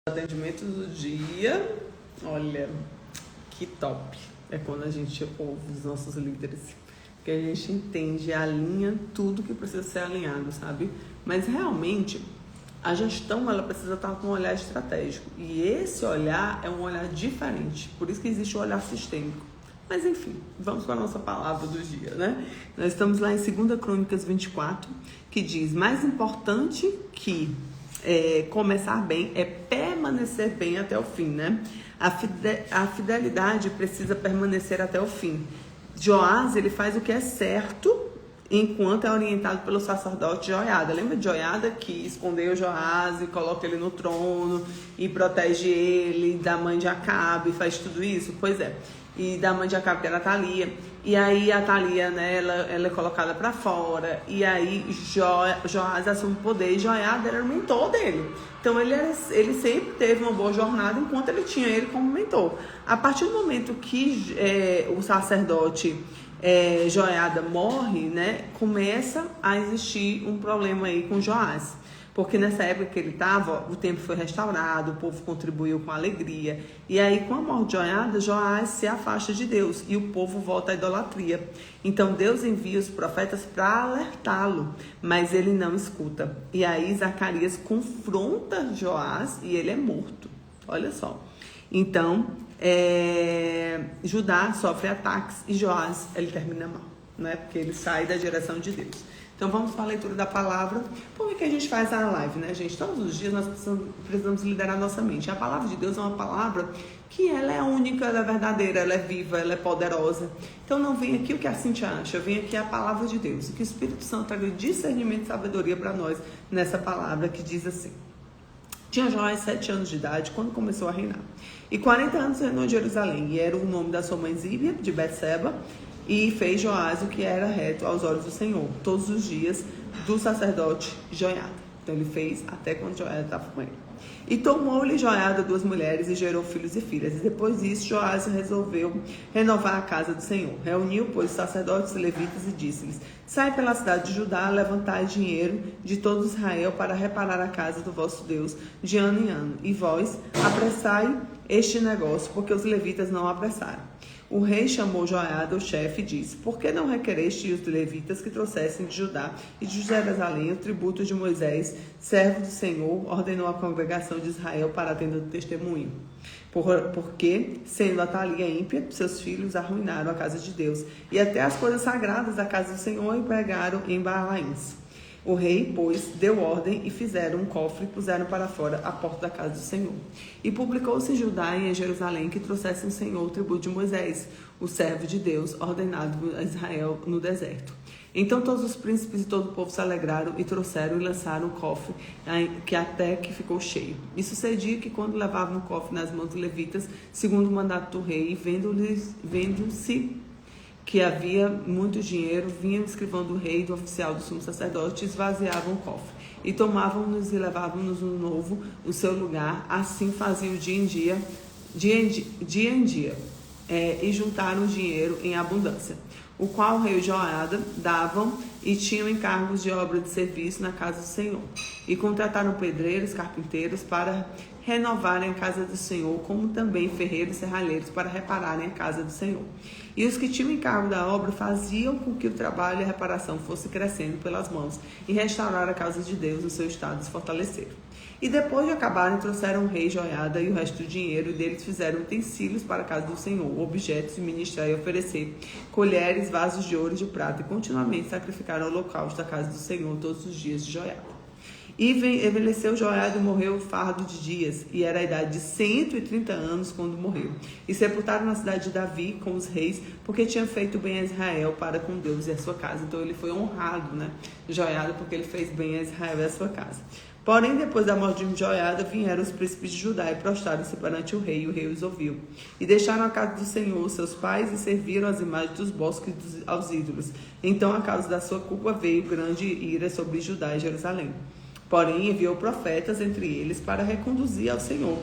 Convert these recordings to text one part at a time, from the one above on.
Atendimento do dia, olha, que top. É quando a gente ouve os nossos líderes, que a gente entende, alinha tudo que precisa ser alinhado, sabe? Mas realmente, a gestão, ela precisa estar com um olhar estratégico. E esse olhar é um olhar diferente, por isso que existe o olhar sistêmico. Mas enfim, vamos com a nossa palavra do dia, né? Nós estamos lá em 2 Crônicas 24, que diz: mais importante que começar bem é permanecer bem até o fim, né? A fidelidade precisa permanecer até o fim. Joás, ele faz o que é certo enquanto é orientado pelo sacerdote Joiada. Lembra de Joiada que escondeu Joás e coloca ele no trono e protege ele da mãe de Acabe, faz tudo isso? Pois é. E da mãe de Acabe, que era a Thalia. E aí a Thalia, né, ela é colocada para fora. E aí Joás assume o poder e Joiada era o mentor dele. Então ele sempre teve uma boa jornada enquanto ele tinha ele como mentor. A partir do momento que o sacerdote Joiada morre, né, começa a existir um problema aí com Joás. Porque nessa época que ele estava, o templo foi restaurado, o povo contribuiu com alegria. E aí, com a morte de Joiada, Joás se afasta de Deus e o povo volta à idolatria. Então, Deus envia os profetas para alertá-lo, mas ele não escuta. E aí, Zacarias confronta Joás e ele é morto. Olha só. Então, Judá sofre ataques e Joás, ele termina mal, né? Porque ele sai da direção de Deus. Então vamos para a leitura da palavra. Por que a gente faz a live, né, gente? Todos os dias nós precisamos liderar a nossa mente. A palavra de Deus é uma palavra que ela é única, ela é verdadeira, ela é viva, ela é poderosa. Então não vem aqui o que a Cintia acha, vem aqui a palavra de Deus. E que o Espírito Santo traga discernimento e sabedoria para nós nessa palavra que diz assim: tinha Joás 7 anos de idade quando começou a reinar. E 40 anos reinou em Jerusalém. E era o nome da sua mãe Zíbia, de Betseba. E fez Joás o que era reto aos olhos do Senhor, todos os dias do sacerdote Joiada. Então ele fez até quando Joiada estava com ele. E tomou-lhe Joiada 2 mulheres e gerou filhos e filhas. E depois disso Joás resolveu renovar a casa do Senhor. Reuniu, pois, os sacerdotes e levitas e disse-lhes: sai pela cidade de Judá, levantai dinheiro de todo Israel para reparar a casa do vosso Deus de ano em ano. E vós apressai este negócio, porque os levitas não apressaram. O rei chamou Joiada, o chefe, e disse: por que não requereste os levitas que trouxessem de Judá e de Jerusalém o tributo de Moisés, servo do Senhor, ordenou a congregação de Israel para a tenda do testemunho? Porque, sendo a Thalia ímpia, seus filhos arruinaram a casa de Deus, e até as coisas sagradas da casa do Senhor empregaram em Baalaíns. O rei, pois, deu ordem e fizeram um cofre e puseram para fora a porta da casa do Senhor. E publicou-se em Judá e em Jerusalém que trouxessem o Senhor o tributo de Moisés, o servo de Deus, ordenado a Israel no deserto. Então todos os príncipes e todo o povo se alegraram e trouxeram e lançaram o cofre, até que ficou cheio. E sucedia que quando levavam o cofre nas mãos dos levitas, segundo o mandato do rei, vendo-se que havia muito dinheiro, vinha o escrivão do rei e do oficial do sumo sacerdote, esvaziavam o cofre, e tomavam-nos e levavam-nos no novo, o seu lugar. Assim faziam dia em dia, e juntaram o dinheiro em abundância, o qual o rei Joiada davam, e tinham encargos de obra de serviço na casa do Senhor. E contrataram pedreiros, carpinteiros para renovarem a casa do Senhor, como também ferreiros e serralheiros para repararem a casa do Senhor. E os que tinham encargo da obra faziam com que o trabalho e a reparação fosse crescendo pelas mãos, e restauraram a casa de Deus no seu estado, se fortaleceram. E depois de acabarem, trouxeram o rei Joiada e o resto do dinheiro, e deles fizeram utensílios para a casa do Senhor, objetos de ministrar e oferecer, colheres, vasos de ouro e de prata, e continuamente sacrificaram o holocausto da casa do Senhor todos os dias de Joiada. E envelheceu Joiada e morreu fardo de dias, e era a idade de 130 anos quando morreu. E sepultaram na cidade de Davi com os reis, porque tinha feito bem a Israel para com Deus e a sua casa. Então ele foi honrado, né, Joiada, porque ele fez bem a Israel e a sua casa. Porém, depois da morte de Joiada, vieram os príncipes de Judá e prostraram-se perante o rei, e o rei os ouviu. E deixaram a casa do Senhor, seus pais, e serviram as imagens dos bosques aos ídolos. Então, a causa da sua culpa, veio grande ira sobre Judá e Jerusalém. Porém, enviou profetas entre eles para reconduzir ao Senhor,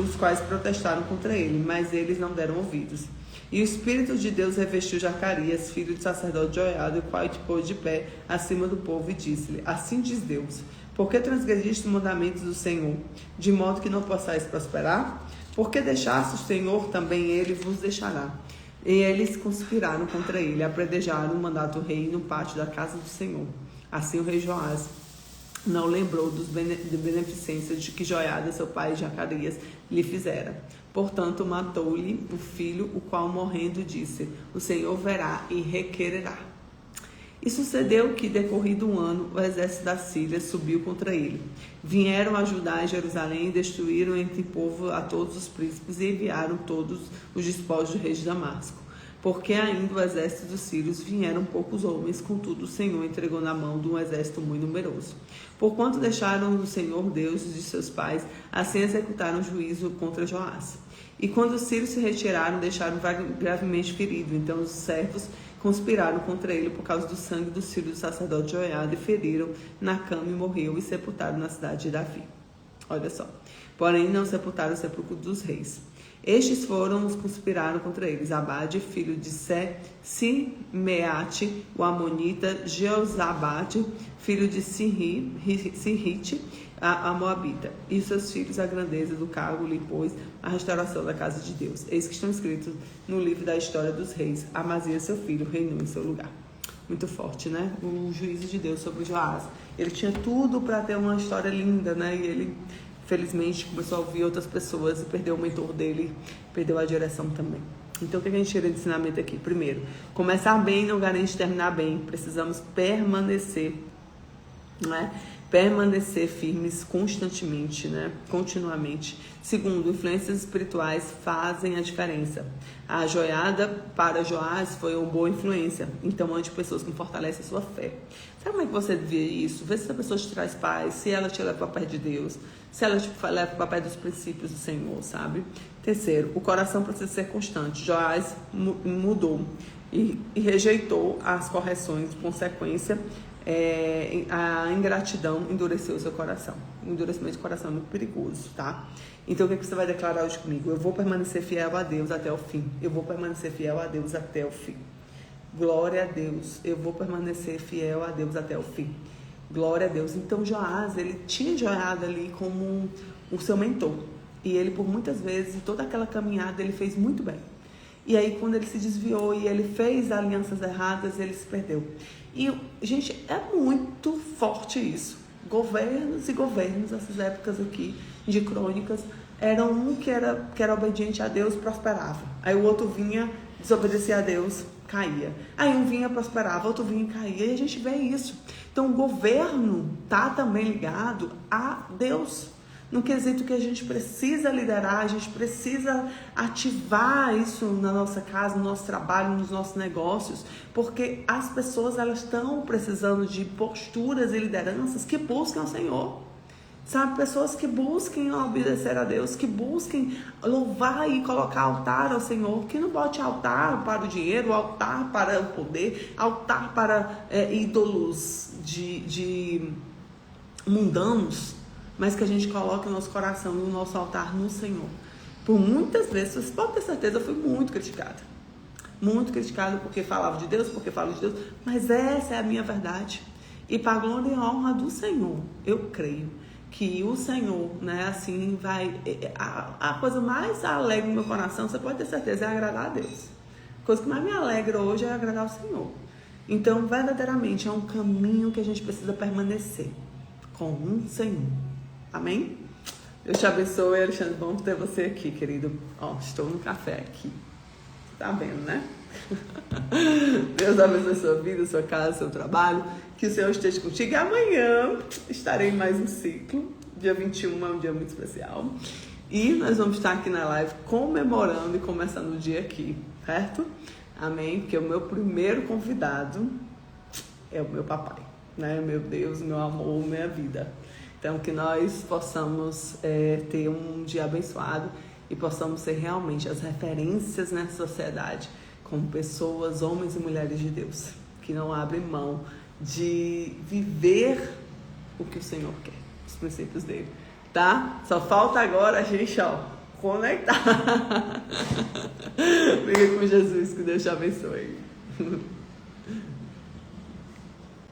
os quais protestaram contra ele, mas eles não deram ouvidos. E o Espírito de Deus revestiu Zacarias, filho do sacerdote Joiada, o qual te pôs de pé acima do povo, e disse-lhe: assim diz Deus, Por que transgrediste os mandamentos do Senhor, de modo que não possais prosperar? Porque deixaste o Senhor, também ele vos deixará. E eles conspiraram contra ele, apredejaram o mandato do rei no pátio da casa do Senhor. Assim o rei Joás não lembrou de beneficências de que Joiada, seu pai, Zacarias, lhe fizera. Portanto, matou-lhe o filho, o qual, morrendo, disse: o Senhor verá e requererá. E sucedeu que, decorrido um ano, o exército da Síria subiu contra ele. Vieram ajudar em Jerusalém e destruíram entre o povo a todos os príncipes e enviaram todos os despojos do rei de Damasco. Porque ainda o exército dos sírios vieram poucos homens, contudo o Senhor entregou na mão de um exército muito numeroso. Porquanto deixaram o Senhor Deus de seus pais, assim executaram juízo contra Joás. E quando os sírios se retiraram, deixaram gravemente ferido. Então os servos conspiraram contra ele por causa do sangue dos filhos do sacerdote Joiada e feriram na cama e morreu e sepultaram na cidade de Davi. Olha só. Porém não sepultaram o sepulcro dos reis. Estes foram os que conspiraram contra eles: Abade, filho de Simeate, o amonita; Jeozabade, filho de Sirite, a moabita; e seus filhos a grandeza do cargo lhe pôs a restauração da casa de Deus. Eis que estão escritos no livro da história dos reis. Amazias, seu filho, reinou em seu lugar. Muito forte, né? O juízo de Deus sobre Joás. Ele tinha tudo para ter uma história linda, né? E ele, felizmente, começou a ouvir outras pessoas e perdeu o mentor dele, perdeu a direção também. Então, o que a gente tira de ensinamento aqui? Primeiro, começar bem não garante terminar bem. Precisamos permanecer, né? Permanecer firmes constantemente, né? Continuamente. Segundo, influências espirituais fazem a diferença. A joiada para Joás foi uma boa influência. Então, ande pessoas que fortalecem a sua fé. Sabe como é que você vê isso? Vê se essa pessoa te traz paz, se ela te leva para perto de Deus, se ela te leva para perto dos princípios do Senhor, sabe? Terceiro, o coração precisa ser constante. Joás mudou e rejeitou as correções, consequência. A ingratidão endureceu o seu coração. O endurecimento do coração é muito perigoso, tá? Então, o que você vai declarar hoje comigo? Eu vou permanecer fiel a Deus até o fim. Eu vou permanecer fiel a Deus até o fim. Glória a Deus. Eu vou permanecer fiel a Deus até o fim. Glória a Deus. Então, Joás, ele tinha Joiada ali como o seu mentor. E ele, por muitas vezes, toda aquela caminhada, ele fez muito bem. E aí, quando ele se desviou e ele fez alianças erradas, ele se perdeu. E, gente, é muito forte isso. Governos e governos, essas épocas aqui de crônicas, eram um que era obediente a Deus, prosperava. Aí o outro vinha, desobedecia a Deus, caía. Aí um vinha, prosperava, outro vinha e caía. E a gente vê isso. Então, o governo está também ligado a Deus. No quesito que a gente precisa liderar, a gente precisa ativar isso na nossa casa, no nosso trabalho, nos nossos negócios, porque as pessoas, elas estão precisando de posturas e lideranças que busquem o Senhor, sabe? Pessoas que busquem obedecer a Deus, que busquem louvar e colocar altar ao Senhor, que não bote altar para o dinheiro, altar para o poder, altar para ídolos de mundanos, mas que a gente coloque o nosso coração e o nosso altar no Senhor. Por muitas vezes, vocês podem ter certeza, eu fui muito criticada. Muito criticada porque falava de Deus, porque falo de Deus, mas essa é a minha verdade. E para a glória e a honra do Senhor, eu creio que o Senhor, né, assim, vai... A coisa mais alegre no meu coração, você pode ter certeza, é agradar a Deus. A coisa que mais me alegra hoje é agradar o Senhor. Então, verdadeiramente, é um caminho que a gente precisa permanecer com o Senhor. Amém? Deus te abençoe, Alexandre. Bom ter você aqui, querido. Estou no café aqui. Tá vendo, né? Deus abençoe sua vida, sua casa, seu trabalho. Que o Senhor esteja contigo. E amanhã estarei em mais um ciclo. Dia 21 é um dia muito especial. E nós vamos estar aqui na live comemorando e começando o dia aqui, certo? Amém? Porque o meu primeiro convidado é o meu papai, né? Meu Deus, meu amor, minha vida. Então, que nós possamos ter um dia abençoado e possamos ser realmente as referências nessa sociedade como pessoas, homens e mulheres de Deus, que não abrem mão de viver o que o Senhor quer, os princípios dele, tá? Só falta agora a gente, conectar. Fica com Jesus, que Deus te abençoe.